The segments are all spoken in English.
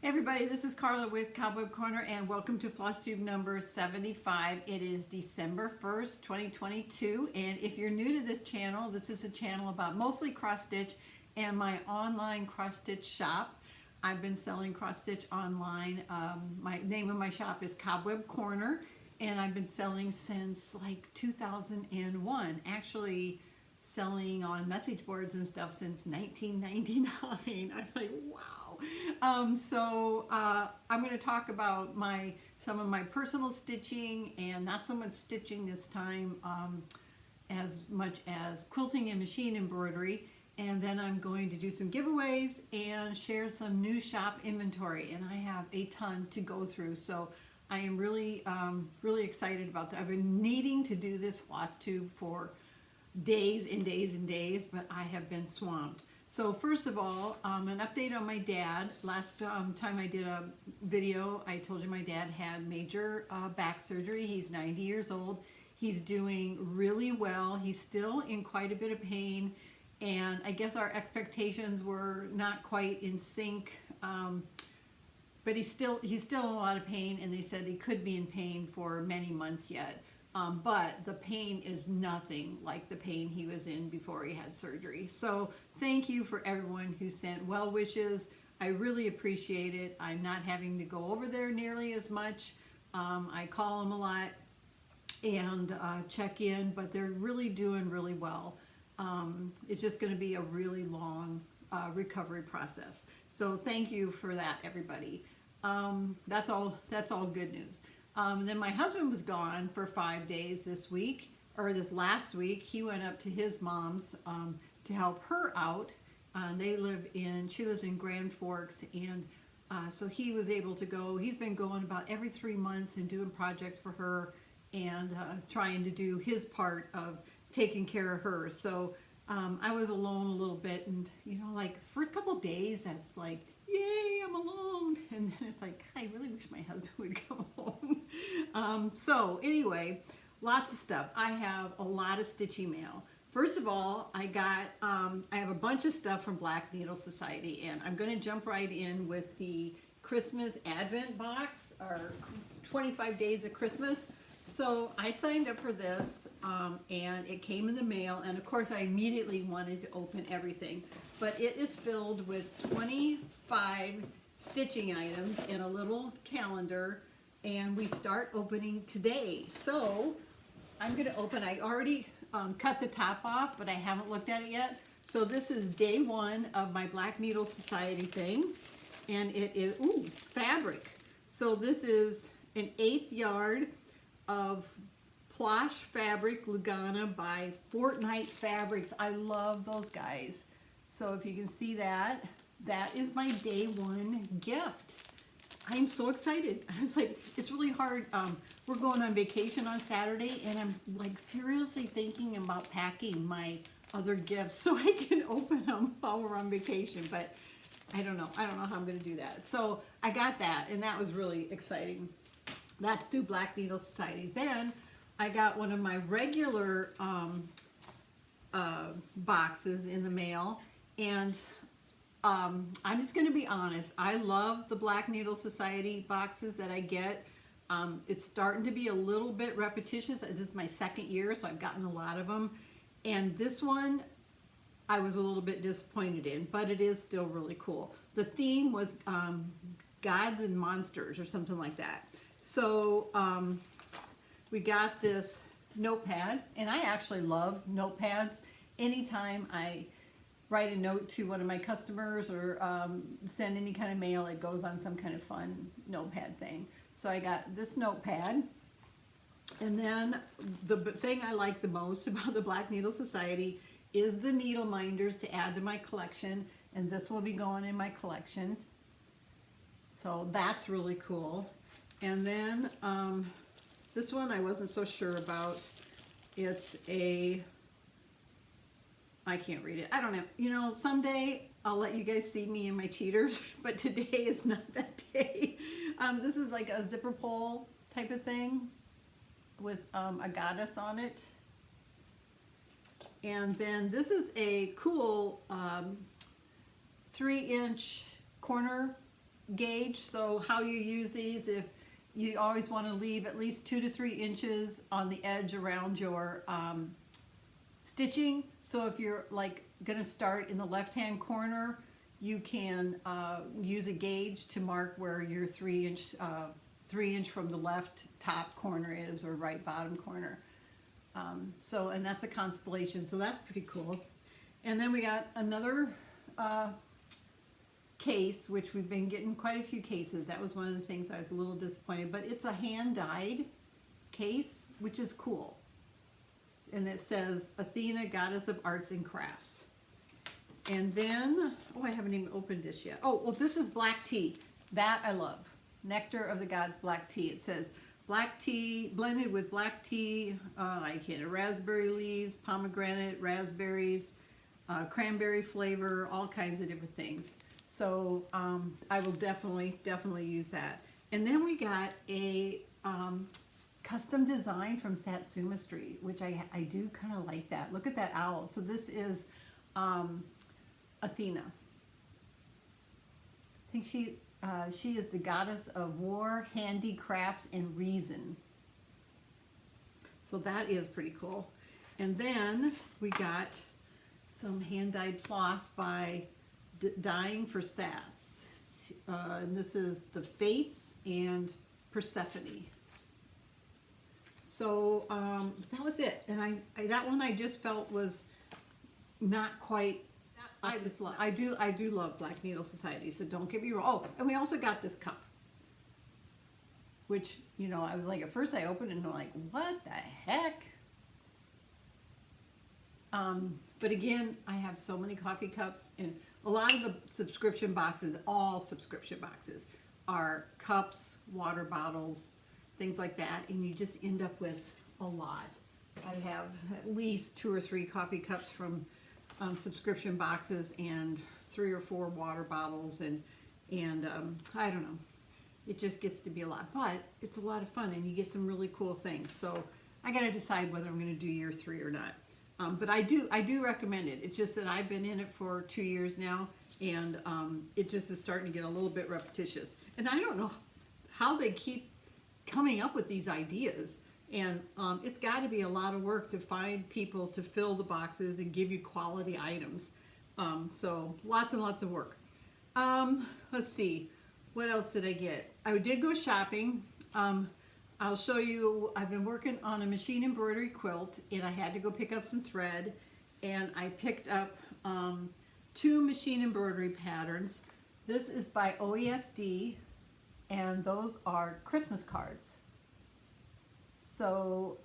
Hey everybody, this is Carla with Cobweb Corner and welcome to FlossTube number 75. It is December 1st, 2022, and if you're new to this channel, this is a channel about mostly cross stitch and my online cross stitch shop. I've been selling cross stitch online. My name of my shop is Cobweb Corner and I've been selling since like 2001, actually selling on message boards and stuff since 1999. I'm like, wow. I'm going to talk about some of my personal stitching, and not so much stitching this time, as much as quilting and machine embroidery. And then I'm going to do some giveaways and share some new shop inventory, and I have a ton to go through. So I am really excited about that. I've been needing to do this FlossTube for days and days and days, but I have been swamped. So first of all, an update on my dad. Last time I did a video, I told you my dad had major back surgery. He's 90 years old. He's doing really well. He's still in quite a bit of pain, and I guess our expectations were not quite in sync. But he's still in a lot of pain, and they said he could be in pain for many months yet. But the pain is nothing like the pain he was in before he had surgery. So thank you for everyone who sent well wishes. I really appreciate it. I'm not having to go over there nearly as much. I call them a lot and check in, but they're really doing really well. It's just going to be a really long recovery process. So thank you for that, everybody. That's all good news. Then my husband was gone for 5 days this last week. He went up to his mom's to help her out. She lives in Grand Forks, and so he was able to go. He's been going about every 3 months and doing projects for her and trying to do his part of taking care of her. So I was alone a little bit, and like the first couple days, that's like, yay, I'm alone. And then it's like, I really wish my husband would come home. So anyway, lots of stuff. I have a lot of stitchy mail. First of all, I have a bunch of stuff from Black Needle Society, and I'm going to jump right in with the Christmas Advent box, or 25 days of Christmas. So I signed up for this, and it came in the mail, and of course I immediately wanted to open everything. But it is filled with 25 stitching items in a little calendar, and we start opening today. So I'm going to open. I already cut the top off, but I haven't looked at it yet. So this is day one of my Black Needle Society thing, and it is fabric. So this is an 1/8 yard of plush fabric Lugana by Fortnite Fabrics. I love those guys. So if you can see that, that is my day one gift. I am so excited. I was like, it's really hard. We're going on vacation on Saturday, and I'm like seriously thinking about packing my other gifts so I can open them while we're on vacation. But I don't know how I'm going to do that. So I got that, and that was really exciting. That's through Black Needle Society. Then I got one of my regular boxes in the mail. And I'm just going to be honest, I love the Black Needle Society boxes that I get. It's starting to be a little bit repetitious. This is my second year, so I've gotten a lot of them. And this one, I was a little bit disappointed in, but it is still really cool. The theme was gods and monsters or something like that. So we got this notepad, and I actually love notepads. Anytime I write a note to one of my customers or send any kind of mail, it goes on some kind of fun notepad thing. So I got this notepad, and then the thing I like the most about the Black Needle Society is the needle minders to add to my collection, and this will be going in my collection. So that's really cool. And then this one I wasn't so sure about. It's I can't read it. I don't know. Someday I'll let you guys see me and my cheaters, but today is not that day. This is like a zipper pull type of thing with a goddess on it. And then this is a cool 3-inch corner gauge. So how you use these, if you always want to leave at least 2 to 3 inches on the edge around your stitching. So if you're like going to start in the left-hand corner, you can use a gauge to mark where your 3 inch from the left top corner is, or right bottom corner. And that's a constellation, so that's pretty cool. And then we got another case, which we've been getting quite a few cases. That was one of the things I was a little disappointed, but it's a hand-dyed case, which is cool. And it says, Athena, Goddess of Arts and Crafts. And then, oh, I haven't even opened this yet. Oh, well, this is black tea. That I love. Nectar of the Gods black tea. It says, black tea blended with black tea, raspberry leaves, pomegranate, raspberries, cranberry flavor, all kinds of different things. So I will definitely use that. And then we got a custom design from Satsuma Street, which I do kind of like that. Look at that owl. So this is Athena. I think she is the goddess of war, handicrafts, and reason. So that is pretty cool. And then we got some hand-dyed floss by Dyeing for Sass. And this is the Fates and Persephone. So that was it. And that one I just felt was not quite. I do love Black Needle Society, so don't get me wrong. Oh, and we also got this cup, which, you know, I was like, at first I opened it and I'm like, what the heck? But again, I have so many coffee cups, and a lot of the subscription boxes, all subscription boxes, are cups, water bottles, things like that, and you just end up with a lot. I have at least 2 or 3 coffee cups from subscription boxes, and 3 or 4 water bottles, and I don't know, it just gets to be a lot, but it's a lot of fun, and you get some really cool things. So I got to decide whether I'm going to do year 3 or not. But I do recommend it. It's just that I've been in it for 2 years now, and it just is starting to get a little bit repetitious. And I don't know how they keep coming up with these ideas. And it's got to be a lot of work to find people to fill the boxes and give you quality items. So lots and lots of work. Let's see, what else did I get? I did go shopping. I'll show you, I've been working on a machine embroidery quilt, and I had to go pick up some thread, and I picked up 2 machine embroidery patterns. This is by OESD, and those are Christmas cards. So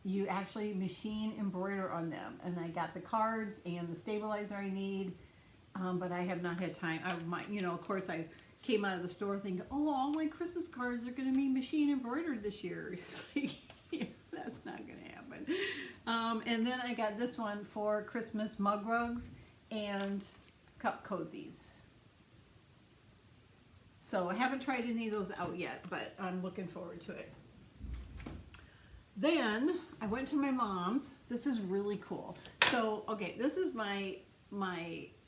you actually machine embroider on them, and I got the cards and the stabilizer I need, but I have not had time. Of course, I came out of the store thinking, oh, all my Christmas cards are going to be machine embroidered this year. It's like, yeah, that's not going to happen. And then I got this one for Christmas mug rugs and cup cozies. So I haven't tried any of those out yet, but I'm looking forward to it. Then I went to my mom's. This is really cool. So, okay, this is my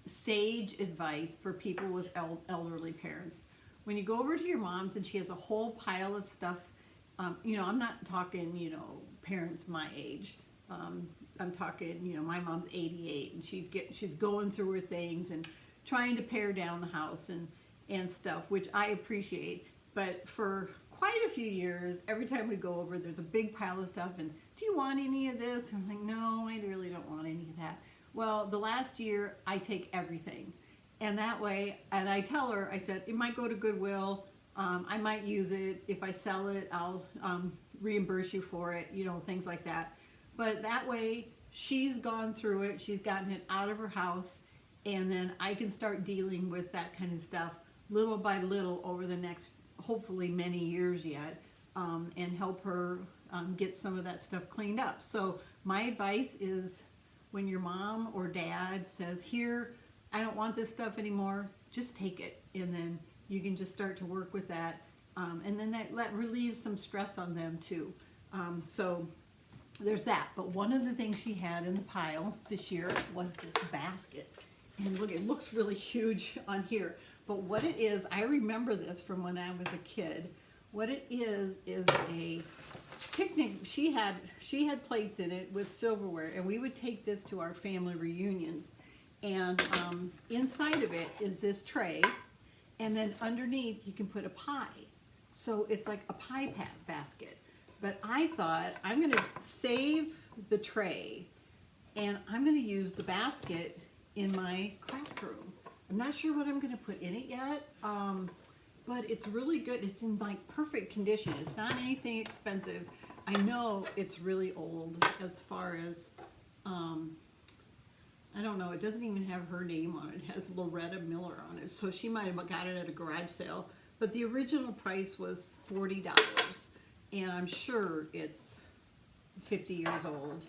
sage advice for people with elderly parents. When you go over to your mom's and she has a whole pile of stuff, I'm not talking, parents my age. I'm talking, my mom's 88, and she's going through her things and trying to pare down the house and stuff, which I appreciate. But for quite a few years, every time we go over, there's a big pile of stuff, and do you want any of this? And I'm like, no, I really don't want any of that. Well, the last year, I take everything. And that way, and I tell her, I said, it might go to Goodwill. I might use it. If I sell it, I'll reimburse you for it, things like that. But that way, she's gone through it. She's gotten it out of her house. And then I can start dealing with that kind of stuff little by little over the next, hopefully, many years yet, and help her get some of that stuff cleaned up. So my advice is, when your mom or dad says, here, I don't want this stuff anymore, just take it. And then you can just start to work with that. And then that relieves some stress on them too. So there's that. But one of the things she had in the pile this year was this basket. And look, it looks really huge on here. But what it is, I remember this from when I was a kid. What it is a picnic. She had plates in it with silverware, and we would take this to our family reunions. And inside of it is this tray, and then underneath you can put a pie. So it's like a pie basket. But I thought, I'm going to save the tray, and I'm going to use the basket in my craft room. I'm not sure what I'm going to put in it yet, but it's really good. It's in like perfect condition. It's not anything expensive. I know it's really old as far as, I don't know, it doesn't even have her name on it. It has Loretta Miller on it, so she might have got it at a garage sale. But the original price was $40, and I'm sure it's 50 years old,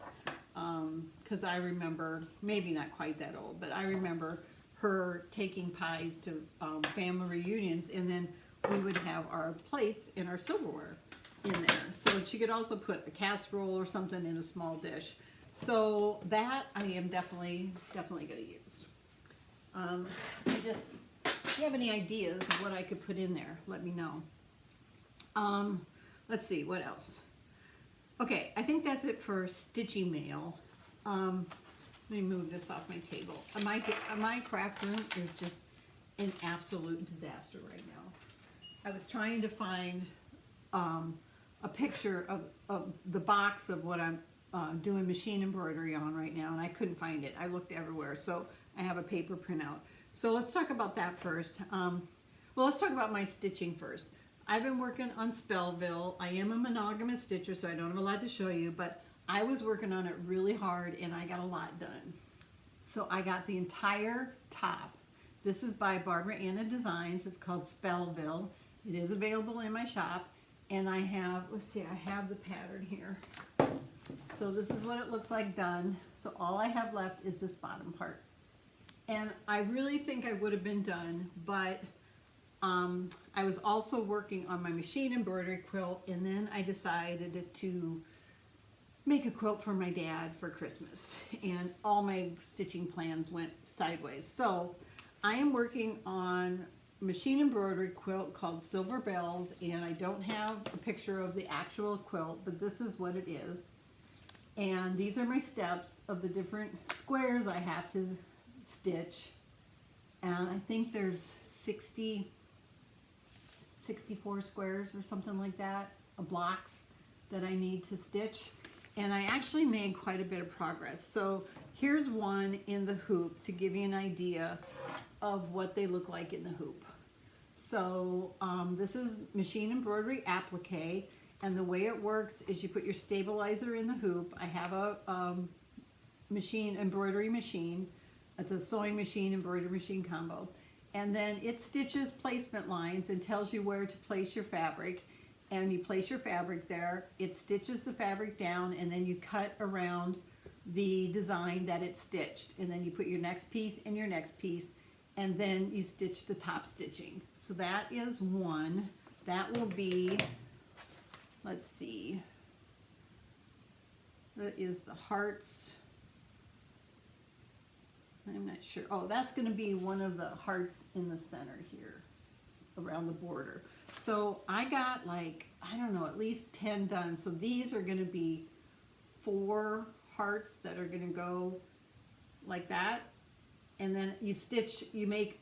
because I remember, maybe not quite that old, but I remember her taking pies to family reunions, and then we would have our plates and our silverware in there. So she could also put a casserole or something in a small dish. So that I am definitely going to use. If you have any ideas of what I could put in there, let me know. Let's see, what else? Okay, I think that's it for stitching mail. Let me move this off my table. My craft room is just an absolute disaster right now. I was trying to find a picture of the box of what I'm doing machine embroidery on right now, and I couldn't find it. I looked everywhere, so I have a paper printout. So let's talk about that first. Well, let's talk about my stitching first. I've been working on Spellville. I am a monogamous stitcher, so I don't have a lot to show you, but I was working on it really hard, and I got a lot done. So I got the entire top. This is by Barbara Anna Designs. It's called Spellville. It is available in my shop, and I have, let's see, I have the pattern here. So this is what it looks like done. So all I have left is this bottom part. And I really think I would have been done, but I was also working on my machine embroidery quilt, and then I decided to make a quilt for my dad for Christmas, and all my stitching plans went sideways. So I am working on machine embroidery quilt called Silver Bells, and I don't have a picture of the actual quilt, but this is what it is. And these are my steps of the different squares I have to stitch, and I think there's 64 squares or something like that, blocks that I need to stitch, and I actually made quite a bit of progress. So here's one in the hoop to give you an idea of what they look like in the hoop. So this is machine embroidery applique, and the way it works is you put your stabilizer in the hoop. I have a embroidery machine. It's a sewing machine, embroidery machine combo. And then it stitches placement lines and tells you where to place your fabric. And you place your fabric there, it stitches the fabric down, and then you cut around the design that it stitched. And then you put your next piece and your next piece, and then you stitch the top stitching. So that is one. That will be, let's see, that is the hearts. I'm not sure. Oh, that's going to be one of the hearts in the center here around the border. So I got like, I don't know, at least 10 done. So these are going to be 4 hearts that are going to go like that. And then you stitch, you make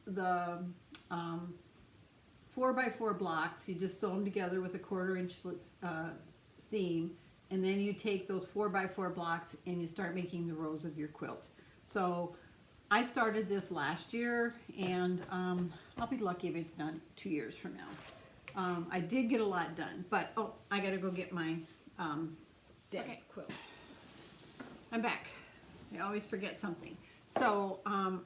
the 4x4 blocks. You just sew them together with a 1/4 inch seam. And then you take those 4x4 blocks and you start making the rows of your quilt. So I started this last year, and I'll be lucky if it's done 2 years from now. I did get a lot done, but oh, I gotta go get my dad's quilt. I'm back. I always forget something. So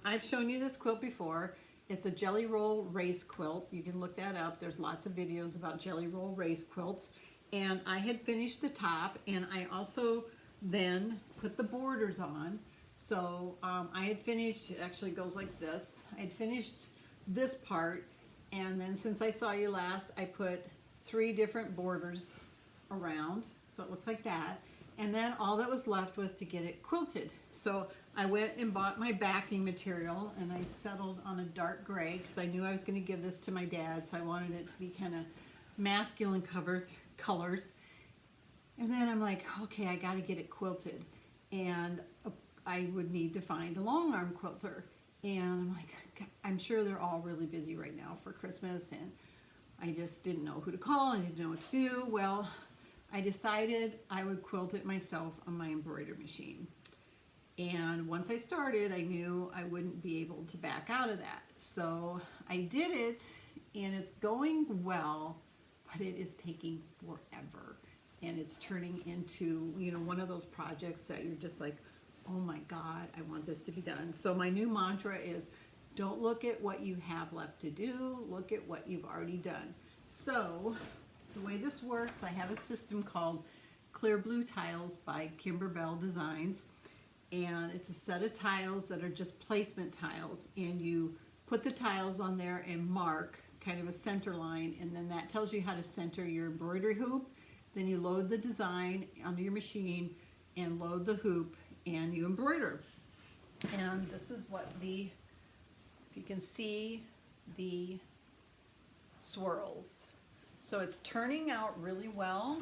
I've shown you this quilt before. It's a jelly roll race quilt. You can look that up. There's lots of videos about jelly roll race quilts. And I had finished the top, and I also then put the borders on. So I had finished, it actually goes like this. I had finished this part, and then since I saw you last, I put 3 different borders around. So it looks like that. And then all that was left was to get it quilted. So I went and bought my backing material, and I settled on a dark gray because I knew I was going to give this to my dad, so I wanted it to be kind of masculine colors. And then I'm like, okay, I got to get it quilted, and I would need to find a long arm quilter. And I'm like, I'm sure they're all really busy right now for Christmas, and I just didn't know who to call. I didn't know what to do. Well, I decided I would quilt it myself on my embroidery machine. And once I started, I knew I wouldn't be able to back out of that. So I did it, and it's going well, but it is taking forever. And it's turning into, you know, one of those projects that you're just like, oh my God, I want this to be done. So my new mantra is, don't look at what you have left to do, look at what you've already done. So the way this works, I have a system called Clear Blue Tiles by Kimberbell Designs. And it's a set of tiles that are just placement tiles, and you put the tiles on there and mark kind of a center line, and then that tells you how to center your embroidery hoop. Then you load the design onto your machine and load the hoop, and you embroider. And this is what if you can see the swirls. So it's turning out really well,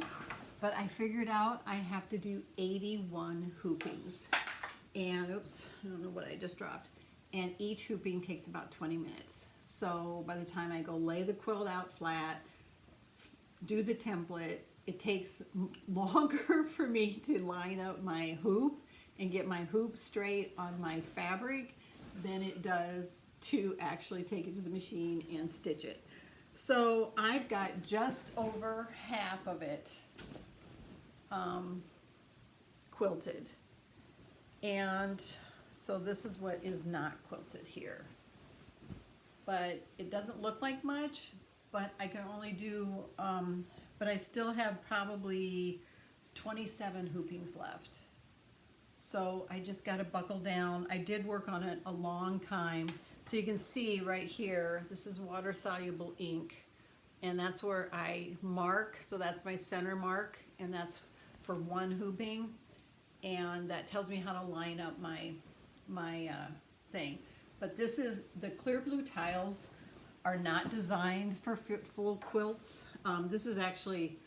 but I figured out I have to do 81 hoopings. And oops, I don't know what I just dropped. And each hooping takes about 20 minutes. So by the time I go lay the quilt out flat, do the template, it takes longer for me to line up my hoop and get my hoop straight on my fabric than it does to actually take it to the machine and stitch it. So I've got just over half of it quilted. And so this is what is not quilted here. But it doesn't look like much, but I can only do, but I still have probably 27 hoopings left. So I just got to buckle down. I did work on it a long time. So you can see right here, this is water soluble ink, and that's where I mark. So that's my center mark, and that's for one hooping. And that tells me how to line up my thing. But this is, the clear blue tiles are not designed for full quilts. This is actually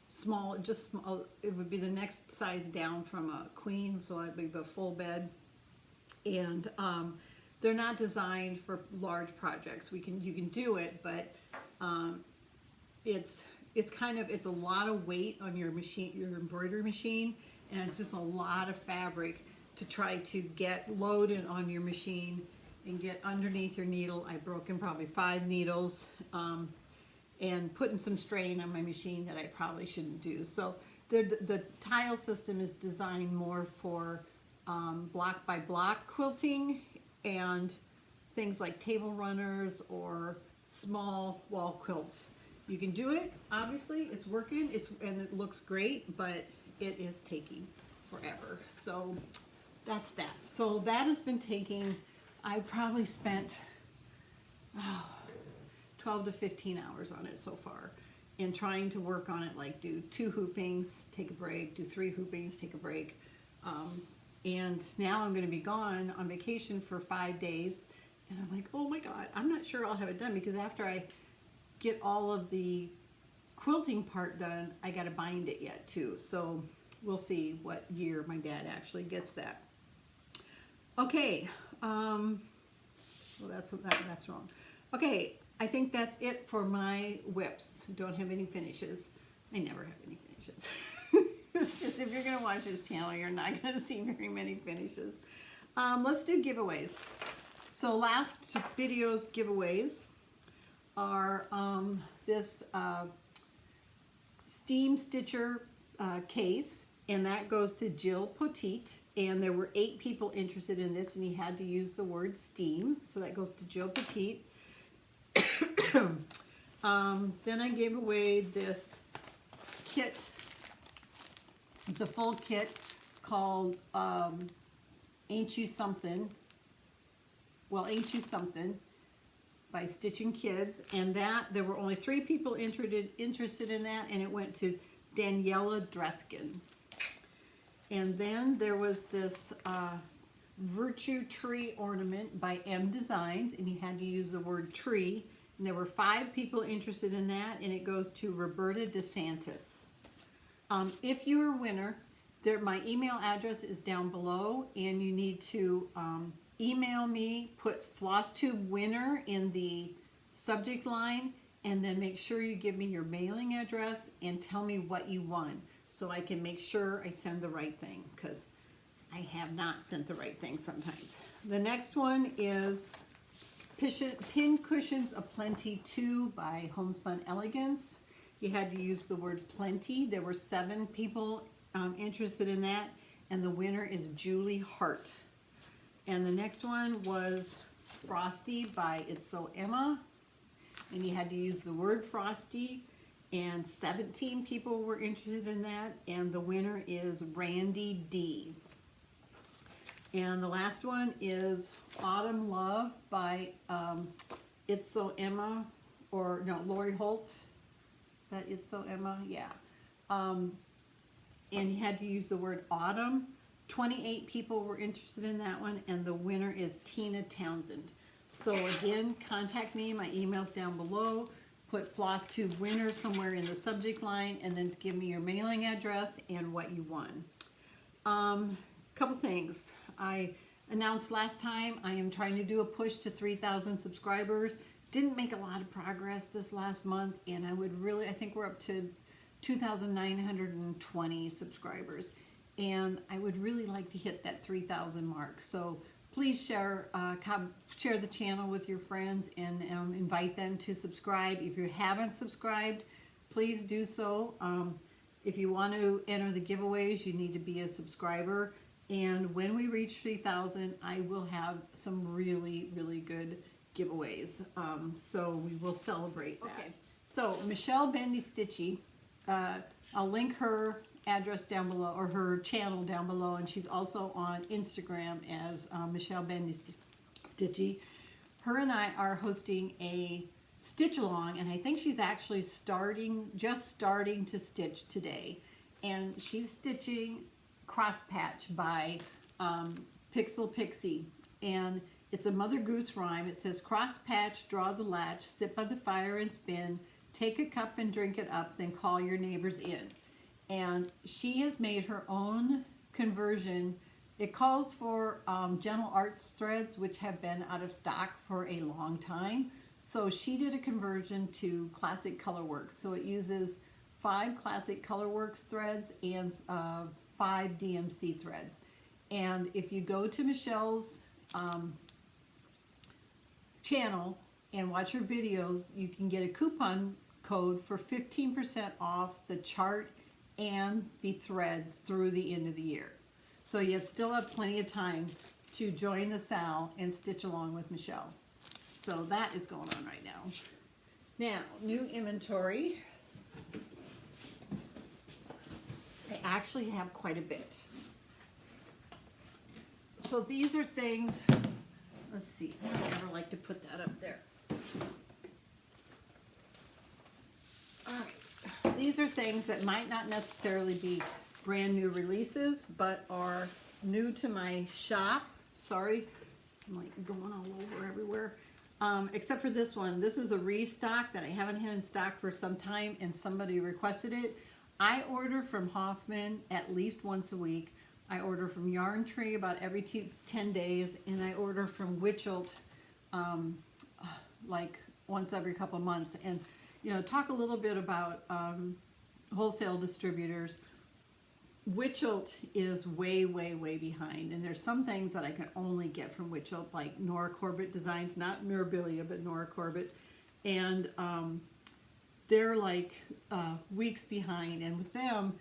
small, just small. It would be the next size down from a queen, so it'd be a full bed. And they're not designed for large projects. You can do it, but it's a lot of weight on your machine, your embroidery machine. And it's just a lot of fabric to try to get loaded on your machine and get underneath your needle. I've broken probably 5 needles and putting some strain on my machine that I probably shouldn't do. So the tile system is designed more for block by block quilting and things like table runners or small wall quilts. You can do it, obviously, it's working, and it looks great, but it is taking forever. So that's that. So that has been taking, I probably spent 12 to 15 hours on it so far, and trying to work on it, like do 2 hoopings, take a break, do 3 hoopings, take a break. And now I'm going to be gone on vacation for 5 days, and I'm like, oh my God, I'm not sure I'll have it done, because after I get all of the quilting part done, I got to bind it yet too. So we'll see what year my dad actually gets that. Okay, well that's wrong. Okay, I think that's it for my whips. Don't have any finishes. I never have any finishes. It's just, if you're gonna watch this channel, you're not gonna see very many finishes. Let's do giveaways. So last video's giveaways are this Steam Stitcher case, and that goes to Jill Poteet, and there were 8 people interested in this, and you had to use the word steam, so that goes to Jill Poteet. Then I gave away this kit. It's a full kit called Ain't You Something, well, Ain't You Something by Stitching Kids, and that there were only 3 people interested in that, and it went to Daniela Dreskin. And then there was this Virtue Tree Ornament by M Designs, and you had to use the word tree. And there were 5 people interested in that, and it goes to Roberta DeSantis. If you're a winner, my email address is down below, and you need to email me, put FlossTube winner in the subject line, and then make sure you give me your mailing address and tell me what you won, so I can make sure I send the right thing, because I have not sent the right thing sometimes. The next one is Pin Cushions Aplenty 2 by Homespun Elegance. You had to use the word plenty. There were 7 people interested in that, and the winner is Julie Hart. And the next one was Frosty by It's So Emma, and you had to use the word frosty, and 17 people were interested in that, and the winner is Randy D. And the last one is Autumn Love by It's So Emma, or no, Lori Holt. Is that It's So Emma? Yeah. And you had to use the word autumn. 28 people were interested in that one, and the winner is Tina Townsend. So again, contact me. My email's down below. Put FlossTube winner somewhere in the subject line, and then give me your mailing address and what you won. Couple things. I announced last time I am trying to do a push to 3,000 subscribers. Didn't make a lot of progress this last month, and I think we're up to 2,920 subscribers, and I would really like to hit that 3,000 mark. So please share the channel with your friends, and invite them to subscribe. If you haven't subscribed, please do so. If you want to enter the giveaways, you need to be a subscriber. And when we reach 3,000, I will have some really, really good giveaways. So we will celebrate that. Okay. So Michelle Bendy Stitchy, I'll link her address down below, or her channel down below, and she's also on Instagram as Michelle Bendy Stitchy. Her and I are hosting a stitch along, and I think she's actually just starting to stitch today. And she's stitching Cross Patch by Pixel Pixie, and it's a Mother Goose rhyme. It says, cross patch, draw the latch, sit by the fire and spin, take a cup and drink it up, then call your neighbors in. And she has made her own conversion. It calls for Gentle Arts threads, which have been out of stock for a long time. So she did a conversion to Classic Colorworks. So it uses 5 Classic Colorworks threads and 5 DMC threads. And if you go to Michelle's channel and watch her videos, you can get a coupon code for 15% off the chart and the threads through the end of the year. So you still have plenty of time to join the Sal and stitch along with Michelle. So that is going on right now. Now, new inventory. I actually have quite a bit. So these are things, let's see, I never like to put that up there. All right, these are things that might not necessarily be brand new releases, but are new to my shop. Sorry, I'm like going all over everywhere. Except for this one. This is a restock that I haven't had in stock for some time, and somebody requested it. I order from Hoffman at least once a week. I order from Yarn Tree about every 10 days, and I order from Witchelt like once every couple months. And you know, talk a little bit about wholesale distributors. Witchelt is way, way, way behind, and there's some things that I can only get from Witchelt, like Nora Corbett Designs, not Mirabilia, but Nora Corbett, and they're like weeks behind. And with them,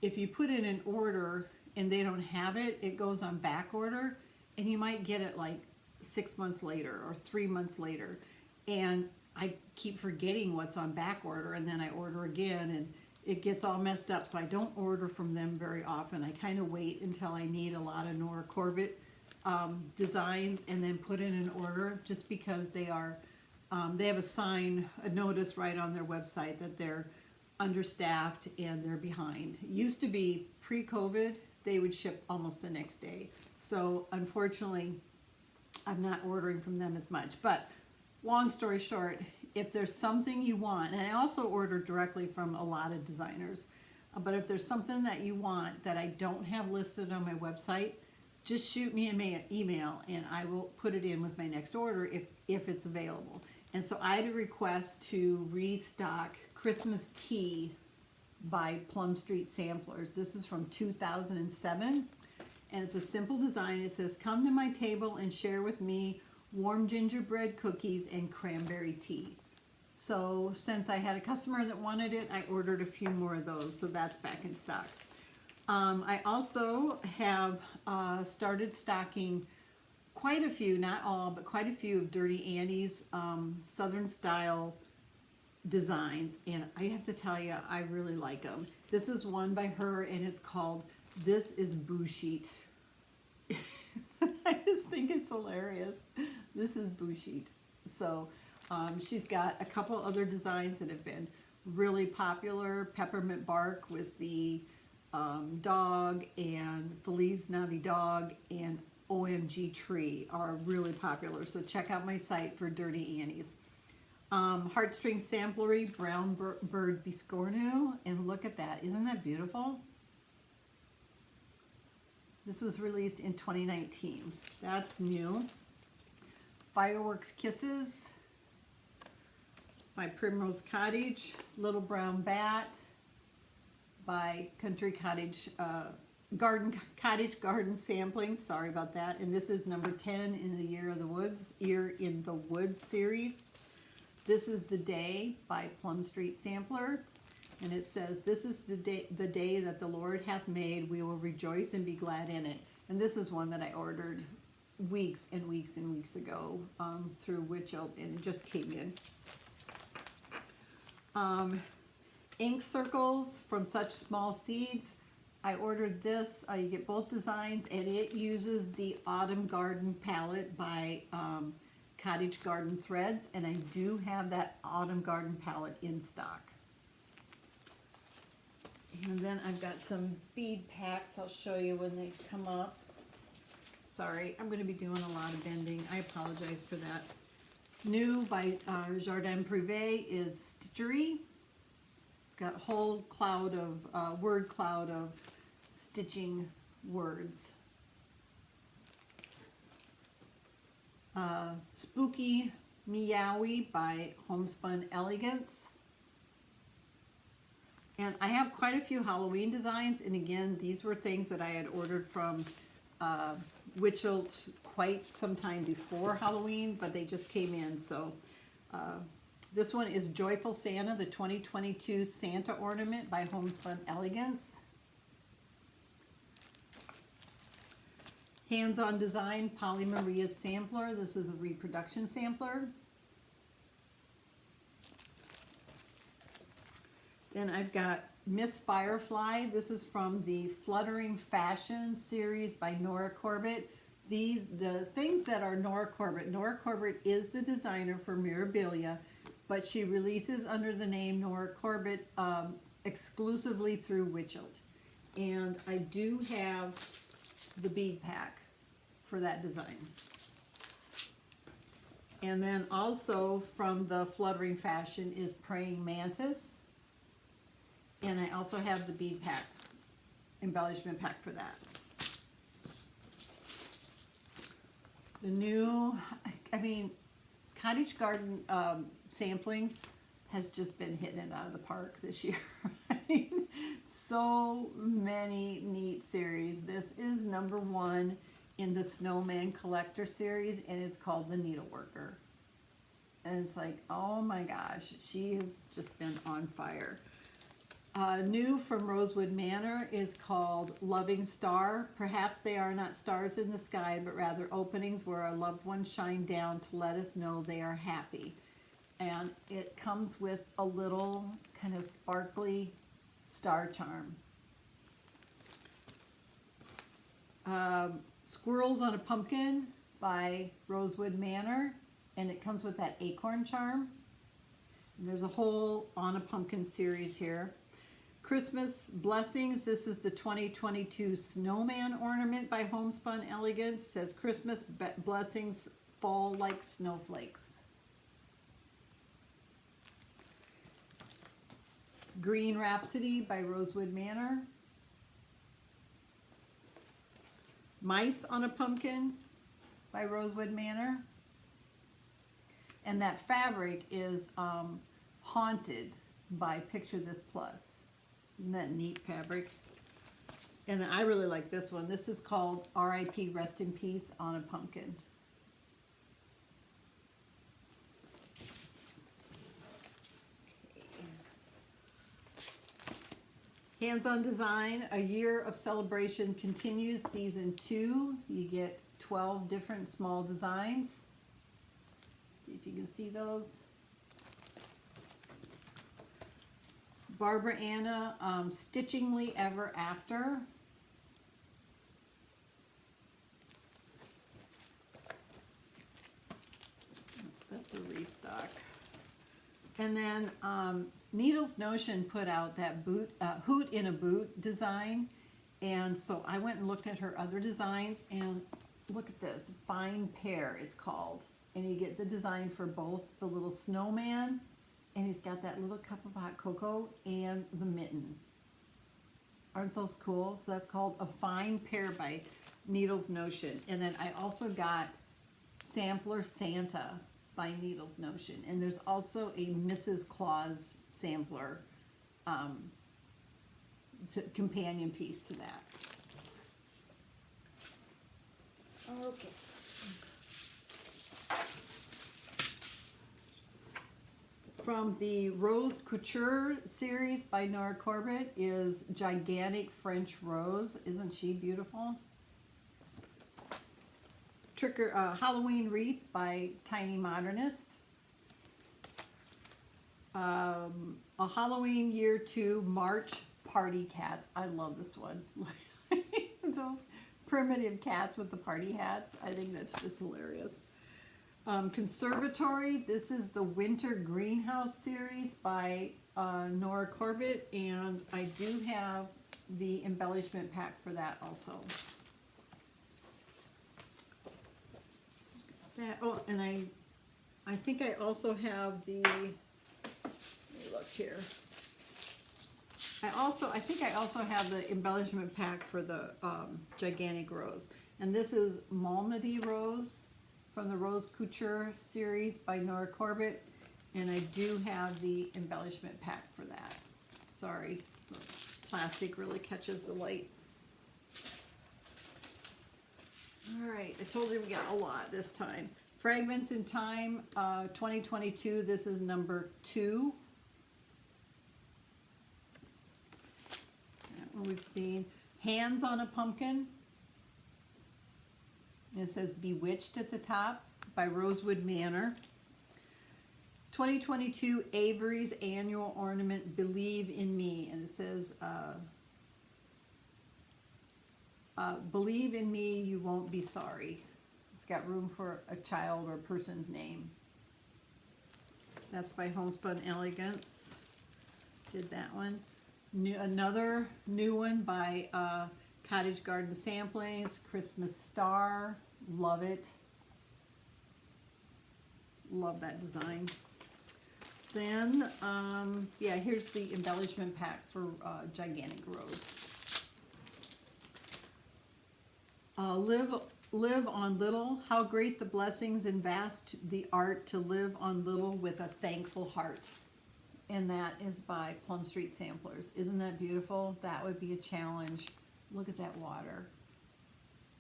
if you put in an order and they don't have it, it goes on back order, and you might get it like 6 months later or 3 months later. And I keep forgetting what's on back order, and then I order again, and it gets all messed up. So I don't order from them very often. I kind of wait until I need a lot of Nora Corbett designs, and then put in an order, just because they are, they have a notice right on their website that they're understaffed and they're behind. It used to be pre-COVID, they would ship almost the next day. So unfortunately, I'm not ordering from them as much. But long story short, if there's something you want, and I also order directly from a lot of designers, but if there's something that you want that I don't have listed on my website, just shoot me an email and I will put it in with my next order if it's available. And so I had a request to restock Christmas Tea by Plum Street Samplers. This is from 2007, and it's a simple design. It says, "Come to my table and share with me warm gingerbread cookies and cranberry tea." So since I had a customer that wanted it, I ordered a few more of those, so that's back in stock. I also have started stocking quite a few, not all, but quite a few of Dirty Annie's Southern style designs, and I have to tell you, I really like them. This is one by her, and it's called "This is Boo Sheet." I just think it's hilarious. This is Boo Sheet. So she's got a couple other designs that have been really popular. Peppermint Bark with the dog, and Feliz Navidad and OMG Tree are really popular. So check out my site for Dirty Annie's. Heartstring Samplery, Brown Bird Biscornu, and look at that. Isn't that beautiful? This was released in 2019. That's new. Fireworks Kisses by Primrose Cottage. Little Brown Bat by Country Cottage Cottage Garden Sampling. Sorry about that. And this is number 10 in the Year in the Woods series. This is The Day by Plum Street Sampler. And it says, "This is the day that the Lord hath made. We will rejoice and be glad in it." And this is one that I ordered weeks and weeks and weeks ago through Witchelt, and it just came in. Ink Circles from Such Small Seeds. I ordered this. You get both designs, and it uses the Autumn Garden palette by Cottage Garden Threads, and I do have that Autumn Garden palette in stock. And then I've got some bead packs. I'll show you when they come up. Sorry, I'm going to be doing a lot of bending. I apologize for that. New by Jardin Privé is Stitchery. It's got a whole cloud of, word cloud of stitching words. Spooky Meowie by Homespun Elegance. And I have quite a few Halloween designs, and again, these were things that I had ordered from Witchelt quite some time before Halloween, but they just came in. So this one is Joyful Santa, the 2022 Santa Ornament by Homespun Elegance. Hands-on Design, Polly Maria Sampler. This is a reproduction sampler. Then I've got Miss Firefly. This is from the Fluttering Fashion series by Nora Corbett. The things that are Nora Corbett is the designer for Mirabilia, but she releases under the name Nora Corbett exclusively through Witchelt. And I do have the bead pack for that design. And then also from the Fluttering Fashion is Praying Mantis. And I also have the bead pack, embellishment pack for that. The new, Cottage Garden samplings has just been hitting it out of the park this year. So many neat series. This is number 1 in the Snowman Collector series, and it's called The Needleworker. And it's like, oh my gosh, she has just been on fire. New from Rosewood Manor is called Loving Star. Perhaps they are not stars in the sky, but rather openings where our loved ones shine down to let us know they are happy. And it comes with a little kind of sparkly star charm. Squirrels on a Pumpkin by Rosewood Manor, and it comes with that acorn charm. And there's a whole On a Pumpkin series here. Christmas Blessings. This is the 2022 Snowman Ornament by Homespun Elegance. It says Christmas Blessings Fall Like Snowflakes. Green Rhapsody by Rosewood Manor. Mice on a Pumpkin by Rosewood Manor. And that fabric is Haunted by Picture This Plus. Isn't that neat fabric? And then I really like this one. This is called R.I.P. Rest in Peace on a Pumpkin. Hands-on Design, A Year of Celebration continues, Season 2. You get 12 different small designs. See if you can see those. Barbara Anna, Stitchingly Ever After. That's a restock. And then Needles Notion put out that Hoot in a Boot design. And so I went and looked at her other designs, and look at this, Fine Pear it's called. And you get the design for both the little snowman, and he's got that little cup of hot cocoa and the mitten. Aren't those cool? So that's called A Fine Pear by Needles Notion. And then I also got Sampler Santa by Needles Notion. And there's also a Mrs. Claus sampler companion piece to that. Okay. From the Rose Couture series by Nora Corbett is Gigantic French Rose. Isn't she beautiful? Halloween Wreath by Tiny Modernist. A Halloween Year 2 March Party Cats. I love this one. Those primitive cats with the party hats. I think that's just hilarious. Conservatory, this is the Winter Greenhouse series by Nora Corbett, and I do have the embellishment pack for that also. Oh, and I think I also have the, let me look here. I think I also have the embellishment pack for the Gigantic Rose. And this is Malmedy Rose from the Rose Couture series by Nora Corbett. And I do have the embellishment pack for that. Sorry, the plastic really catches the light. All right, I told you we got a lot this time. Fragments in Time 2022, this is number 2. That one we've seen. Hands on a Pumpkin. And it says Bewitched at the top by Rosewood Manor. 2022 Avery's annual ornament, Believe in Me. And it says, believe in me, you won't be sorry. It's got room for a child or person's name. That's by Homespun Elegance. Did that one. Another new one by Cottage Garden Samplings, Christmas Star. Love it. Love that design. Then, yeah, here's the embellishment pack for Gigantic Rose. Live on Little. How great the blessings and vast the art to live on little with a thankful heart. And that is by Plum Street Samplers. Isn't that beautiful? That would be a challenge. Look at that water.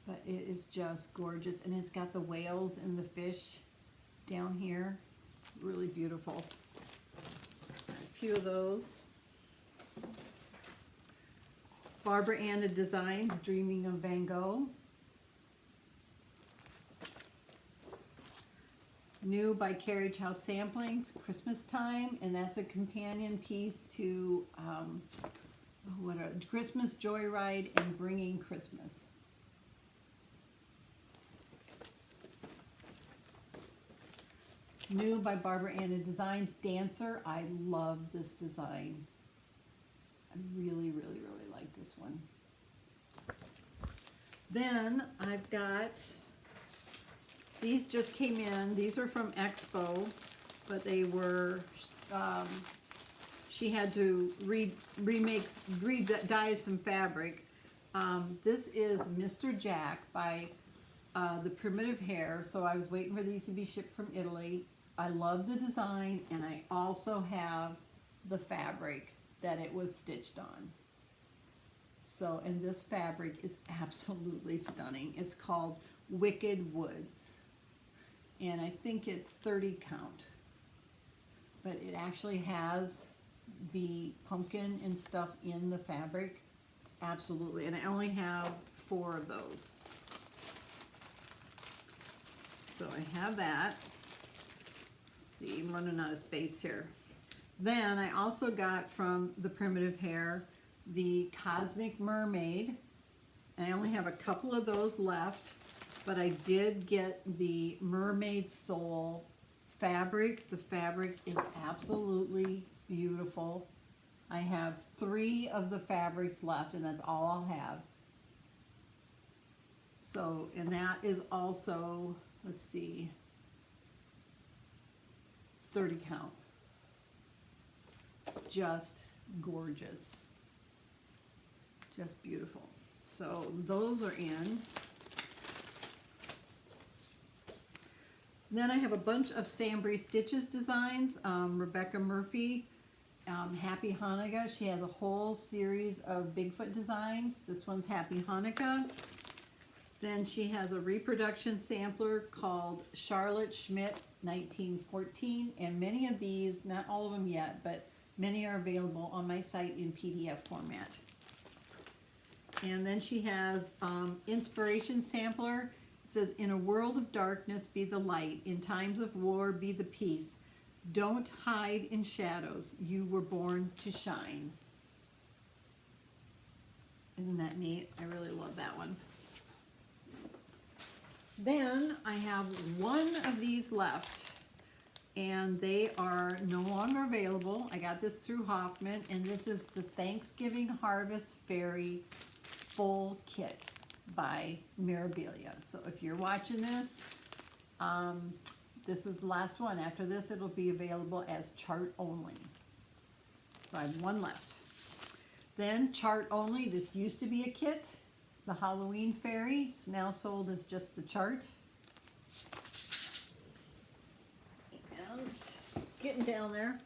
But it is just gorgeous. And it's got the whales and the fish down here. Really beautiful. A few of those. Barbara Anna Designs, Dreaming of Van Gogh. New by Carriage House Samplings, Christmas Time, and that's a companion piece to Christmas Joyride and Bringing Christmas. New by Barbara Anna Designs, Dancer. I love this design. I really, really, really like this one. Then I've got, these just came in. These are from Expo, but they were, she had to re-dye some fabric. This is Mr. Jack by the Primitive Hair. So I was waiting for these to be shipped from Italy. I love the design, and I also have the fabric that it was stitched on. So, and this fabric is absolutely stunning. It's called Wicked Woods, and I think it's 30 count, but it actually has the pumpkin and stuff in the fabric. Absolutely. And I only have 4 of those. So I have that. Let's see, I'm running out of space here. Then I also got from the Primitive Hair the Cosmic Mermaid. And I only have a couple of those left, but I did get the Mermaid Soul fabric. The fabric is absolutely beautiful. I have 3 of the fabrics left, and that's all I'll have. So, and that is also, let's see, 30 count. It's just gorgeous. Just beautiful. So those are in. Then I have a bunch of Sambry Stitches designs. Rebecca Murphy, Happy Hanukkah. She has a whole series of Bigfoot designs. This one's Happy Hanukkah. Then she has a reproduction sampler called Charlotte Schmidt 1914. And many of these, not all of them yet, but many are available on my site in PDF format. And then she has inspiration sampler. It says, in a world of darkness, be the light. In times of war, be the peace. Don't hide in shadows. You were born to shine. Isn't that neat? I really love that one. Then I have 1 of these left, and they are no longer available. I got this through Hoffman, and this is the Thanksgiving Harvest Fairy Full Kit by Mirabilia. So if you're watching this, this is the last one. After this, it'll be available as chart only. So I have 1 left. Then chart only, this used to be a kit. The Halloween Fairy is now sold as just the chart. And getting down there.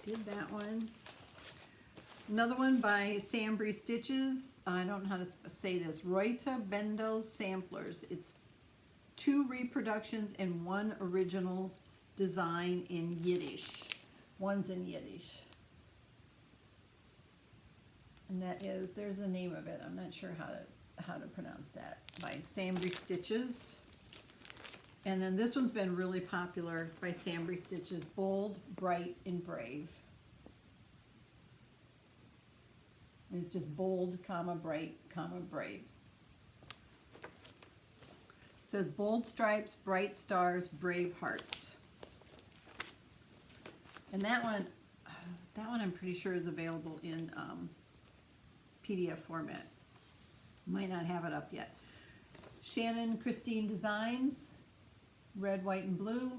Did that one. Another one by Sambry Stitches. I don't know how to say this. Reuta Bendel Samplers. It's 2 reproductions and 1 original design in Yiddish. One's in Yiddish. And that is, there's the name of it. I'm not sure how to pronounce that. By Sambry Stitches. And then this one's been really popular by Sambry Stitches. Bold, Bright, and Brave. And it's just bold, comma, bright, comma, brave. It says bold stripes, bright stars, brave hearts. And that one I'm pretty sure is available in PDF format. Might not have it up yet. Shannon Christine Designs, red, white, and blue.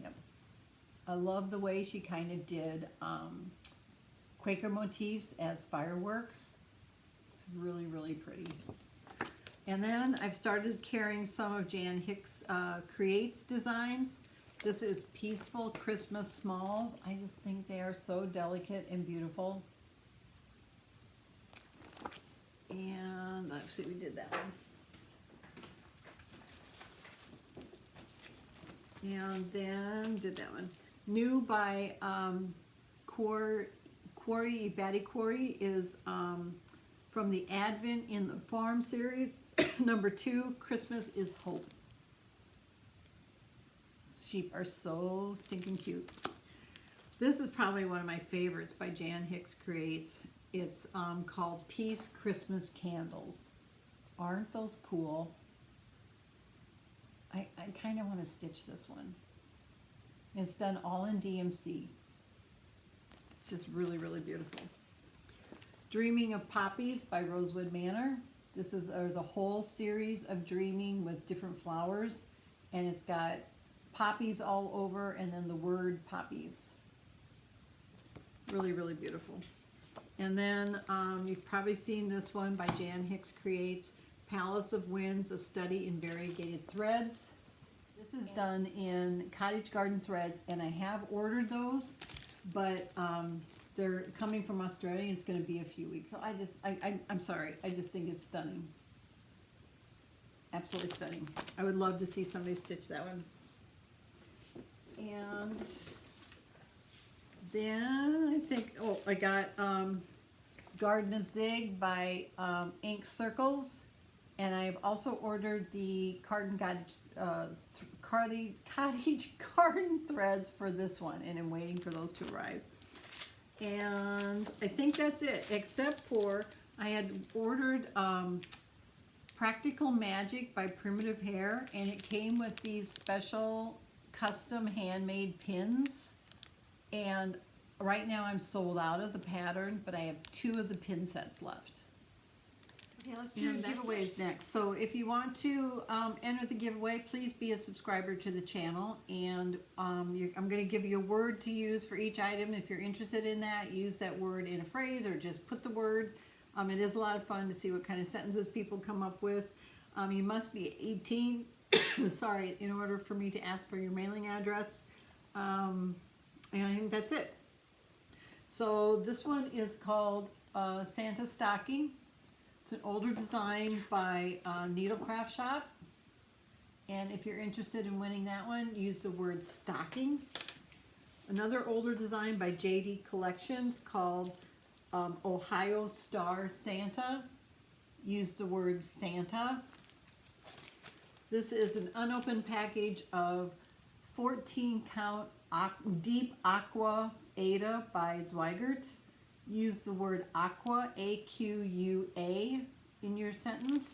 Yep. I love the way she kind of did Quaker motifs as fireworks. It's really, really pretty. And then I've started carrying some of Jan Hicks Creates designs. This is Peaceful Christmas Smalls. I just think they are so delicate and beautiful. And actually we did that one. And then did that one. New by Quarry, Batty Quarry is from the Advent in the Farm series. Number 2, Christmas is Hope. Sheep are so stinking cute. This is probably one of my favorites by Jan Hicks Creates. It's called Peace Christmas Candles. Aren't those cool? I kind of want to stitch this one. It's done all in DMC. It's just really, really beautiful. Dreaming of Poppies by Rosewood Manor. There's a whole series of dreaming with different flowers, and it's got poppies all over and then the word poppies. Really, really beautiful. And then you've probably seen this one by Jan Hicks Creates, Palace of Winds, a study in variegated threads. This is done in cottage garden threads, and I have ordered those, but they're coming from Australia, and it's going to be a few weeks. So I'm sorry. I just think it's stunning. Absolutely stunning. I would love to see somebody stitch that one. And then I think, oh, I got Garden of Zig by Ink Circles, and I've also ordered the cottage garden threads for this one, and I'm waiting for those to arrive. And I think that's it, except for I had ordered Practical Magic by Primitive Hair, and it came with these special custom handmade pins, and right now I'm sold out of the pattern, but I have 2 of the pin sets left. Okay, let's do giveaways next. So if you want to enter the giveaway, please be a subscriber to the channel, and I'm going to give you a word to use for each item. If you're interested in that, use that word in a phrase or just put the word. It is a lot of fun to see what kind of sentences people come up with. You must be 18 sorry, in order for me to ask for your mailing address. And I think that's it. So this one is called Santa Stocking. It's an older design by Needlecraft Shop. And if you're interested in winning that one, use the word stocking. Another older design by Jodi Collections called Ohio Star Santa. Use the word Santa. This is an unopened package of 14 count Deep Aqua Ada by Zweigert. Use the word aqua, A-Q-U-A, in your sentence.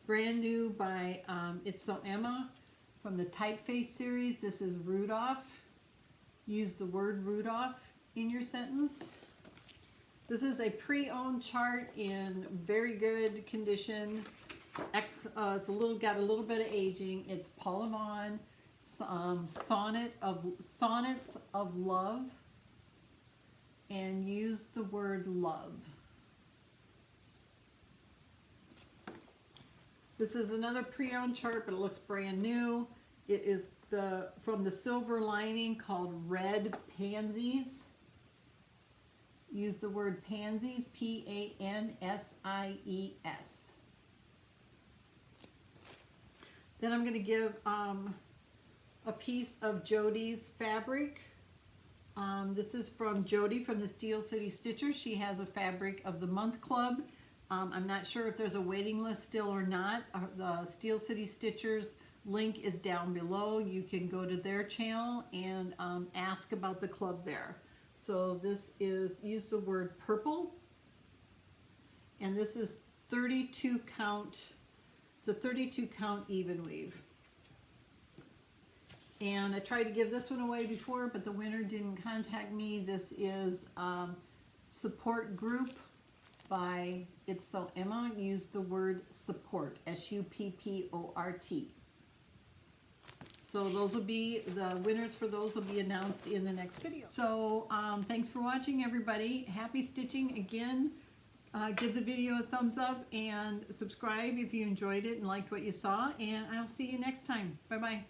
Brand new by It's So Emma from the Typeface series. This is Rudolph. Use the word Rudolph in your sentence. This is a pre-owned chart in very good condition. It's got a little bit of aging. It's Paula Vaughn, Sonnets of Love, and use the word love. This is another pre-owned chart, but it looks brand new. It is from the Silver Lining called Red Pansies. Use the word pansies, P-A-N-S-I-E-S. Then I'm going to give a piece of Jodi's fabric. This is from Jodi from the Steel City Stitchers. She has a Fabric of the Month Club. I'm not sure if there's a waiting list still or not. The Steel City Stitchers link is down below. You can go to their channel and ask about the club there. So this is, use the word purple, and this is 32 count. It's a 32 count even weave. And I tried to give this one away before, but the winner didn't contact me. This is Support Group by It's So Emma. Use the word support, S-U-P-P-O-R-T. So those will be, the winners for those will be announced in the next video. So thanks for watching, everybody. Happy stitching again. Give the video a thumbs up and subscribe if you enjoyed it and liked what you saw. And I'll see you next time. Bye-bye.